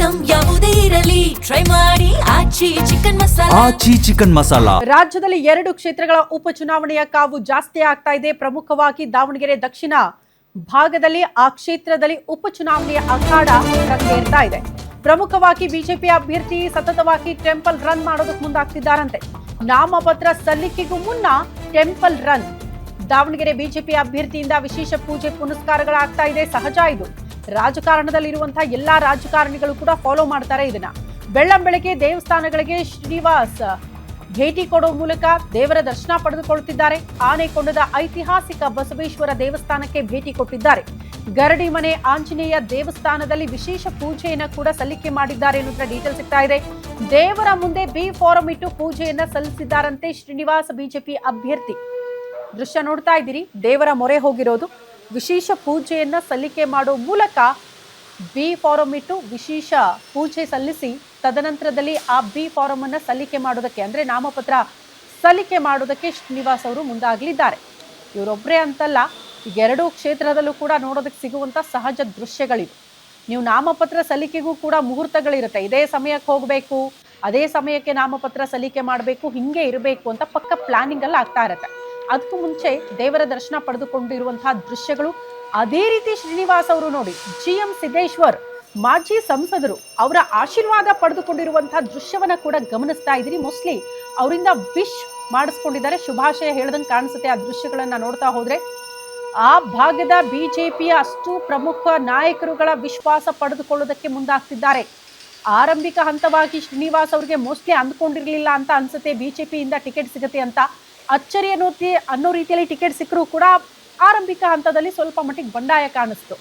Item ಯಾವುದೇ ಇರಲಿ try ಮಾಡಿ ಆಚಿ ಚಿಕನ್ ಮಸಾಲಾ. ರಾಜ್ಯದಲ್ಲಿ 2 ಕ್ಷೇತ್ರಗಳ ಉಪಚುನಾವಣೆಯ ಕಾವು ಜಾಸ್ತಿ ಆಗ್ತಾ ಇದೆ. ಪ್ರಮುಖವಾಗಿ ದಾವಣಗೆರೆ ದಕ್ಷಿಣ ಭಾಗದಲ್ಲಿ ಆ ಕ್ಷೇತ್ರದಲ್ಲಿ ಉಪಚುನಾವಣೆಯ ಅಖಾಡ ರಂಗೇರ್ತಾ ಇದೆ. ಪ್ರಮುಖವಾಗಿ ಬಿಜೆಪಿ ಅಭ್ಯರ್ಥಿ ಸತತವಾಗಿ ಟೆಂಪಲ್ ರನ್ ಮಾಡೋದಕ್ಕೆ ಮುಂದಾಗ್ತಿದ್ದಾರಂತೆ. ನಾಮಪತ್ರ ಸಲ್ಲಿಕೆಗೂ ಮುನ್ನ ಟೆಂಪಲ್ ರನ್. ದಾವಣಗೆರೆ ಬಿಜೆಪಿ ಅಭ್ಯರ್ಥಿಯಿಂದ ವಿಶೇಷ ಪೂಜೆ ಪುನಸ್ಕಾರಗಳಾಗ್ತಾ ಇದೆ. ಸಹಜ ಇದು. ರಾಜಕಾರಣದಲ್ಲಿರುವಂತಹ ಎಲ್ಲಾ ರಾಜಕಾರಣಿಗಳು ಕೂಡ ಫಾಲೋ ಮಾಡ್ತಾರೆ ಇದನ್ನ. ಬೆಳ್ಳಂಬೆಳಗ್ಗೆ ದೇವಸ್ಥಾನಗಳಿಗೆ ಶ್ರೀನಿವಾಸ್ ಭೇಟಿ ಕೊಡೋ ಮೂಲಕ ದೇವರ ದರ್ಶನ ಪಡೆದುಕೊಳ್ಳುತ್ತಿದ್ದಾರೆ. ಆನೆಕೊಂಡದ ಐತಿಹಾಸಿಕ ಬಸವೇಶ್ವರ ದೇವಸ್ಥಾನಕ್ಕೆ ಭೇಟಿ ಕೊಟ್ಟಿದ್ದಾರೆ. ಗರಡಿ ಮನೆ ಆಂಜನೇಯ ದೇವಸ್ಥಾನದಲ್ಲಿ ವಿಶೇಷ ಪೂಜೆಯನ್ನ ಕೂಡ ಸಲ್ಲಿಕೆ ಮಾಡಿದ್ದಾರೆ ಎನ್ನುವ ಡೀಟೇಲ್ ಸಿಗ್ತಾ ಇದೆ. ದೇವರ ಮುಂದೆ ಬಿ ಫಾರಂ ಇಟ್ಟು ಪೂಜೆಯನ್ನ ಸಲ್ಲಿಸಿದ್ದಾರಂತೆ ಶ್ರೀನಿವಾಸ್ ಬಿಜೆಪಿ ಅಭ್ಯರ್ಥಿ. ದೃಶ್ಯ ನೋಡ್ತಾ ಇದ್ದೀರಿ. ದೇವರ ಮೊರೆ ಹೋಗಿರೋದು. ವಿಶೇಷ ಪೂಜೆಯನ್ನ ಸಲ್ಲಿಕೆ ಮಾಡೋ ಮೂಲಕ ಬಿ ಫಾರಂ ಇಟ್ಟು ವಿಶೇಷ ಪೂಜೆ ಸಲ್ಲಿಸಿ ತದನಂತರದಲ್ಲಿ ಆ ಬಿ ಫಾರಂ ಅನ್ನ ಸಲ್ಲಿಕೆ ಮಾಡೋದಕ್ಕೆ ಅಂದ್ರೆ ನಾಮಪತ್ರ ಸಲ್ಲಿಕೆ ಮಾಡೋದಕ್ಕೆ ಶ್ರೀನಿವಾಸ್ ಅವರು ಮುಂದಾಗಲಿದ್ದಾರೆ. ಇವರೊಬ್ಬರೇ ಅಂತಲ್ಲ, ಈಗ 2 ಕ್ಷೇತ್ರದಲ್ಲೂ ಕೂಡ ನೋಡೋದಕ್ಕೆ ಸಿಗುವಂತ ಸಹಜ ದೃಶ್ಯಗಳಿವೆ. ನೀವು ನಾಮಪತ್ರ ಸಲ್ಲಿಕೆಗೂ ಕೂಡ ಮುಹೂರ್ತಗಳಿರುತ್ತೆ. ಇದೇ ಸಮಯಕ್ಕೆ ಹೋಗಬೇಕು, ಅದೇ ಸಮಯಕ್ಕೆ ನಾಮಪತ್ರ ಸಲ್ಲಿಕೆ ಮಾಡಬೇಕು, ಹಿಂಗೆ ಇರಬೇಕು ಅಂತ ಪಕ್ಕ ಪ್ಲಾನಿಂಗ್ ಅಲ್ಲಿ ಆಗ್ತಾ ಇರುತ್ತೆ. ಅದಕ್ಕೂ ಮುಂಚೆ ದೇವರ ದರ್ಶನ ಪಡೆದುಕೊಂಡಿರುವಂತಹ ದೃಶ್ಯಗಳು. ಅದೇ ರೀತಿ ಶ್ರೀನಿವಾಸ್ ಅವರು ನೋಡಿ, GM ಸಿದ್ದೇಶ್ವರ್ ಮಾಜಿ ಸಂಸದರು ಅವರ ಆಶೀರ್ವಾದ ಪಡೆದುಕೊಂಡಿರುವಂತಹ ದೃಶ್ಯವನ್ನ ಕೂಡ ಗಮನಿಸ್ತಾ ಇದ್ದೀರಿ. ಮೋಸ್ಟ್ಲಿ ಅವರಿಂದ ವಿಶ್ ಮಾಡಿಸ್ಕೊಂಡಿದ್ದಾರೆ, ಶುಭಾಶಯ ಹೇಳ್ದಂಗೆ ಕಾಣಿಸುತ್ತೆ ಆ ದೃಶ್ಯಗಳನ್ನ ನೋಡ್ತಾ ಹೋದ್ರೆ. ಆ ಭಾಗದ ಬಿಜೆಪಿಯ ಅಷ್ಟು ಪ್ರಮುಖ ನಾಯಕರುಗಳ ವಿಶ್ವಾಸ ಪಡೆದುಕೊಳ್ಳೋದಕ್ಕೆ ಮುಂದಾಗ್ತಿದ್ದಾರೆ. ಆರಂಭಿಕ ಹಂತವಾಗಿ ಶ್ರೀನಿವಾಸ್ ಅವರಿಗೆ ಮೋಸ್ಟ್ಲಿ ಅಂದ್ಕೊಂಡಿರ್ಲಿಲ್ಲ ಅಂತ ಅನ್ಸುತ್ತೆ ಬಿಜೆಪಿಯಿಂದ ಟಿಕೆಟ್ ಸಿಗುತ್ತೆ ಅಂತ. ಅಚ್ಚರಿ ಅನ್ನೋ ರೀತಿಯಲ್ಲಿ ಟಿಕೆಟ್ ಸಿಕ್ಕರೂ ಕೂಡ ಆರಂಭಿಕ ಹಂತದಲ್ಲಿ ಸ್ವಲ್ಪ ಮಟ್ಟಿಗೆ ಬಂಡಾಯ ಕಾಣಿಸ್ತು.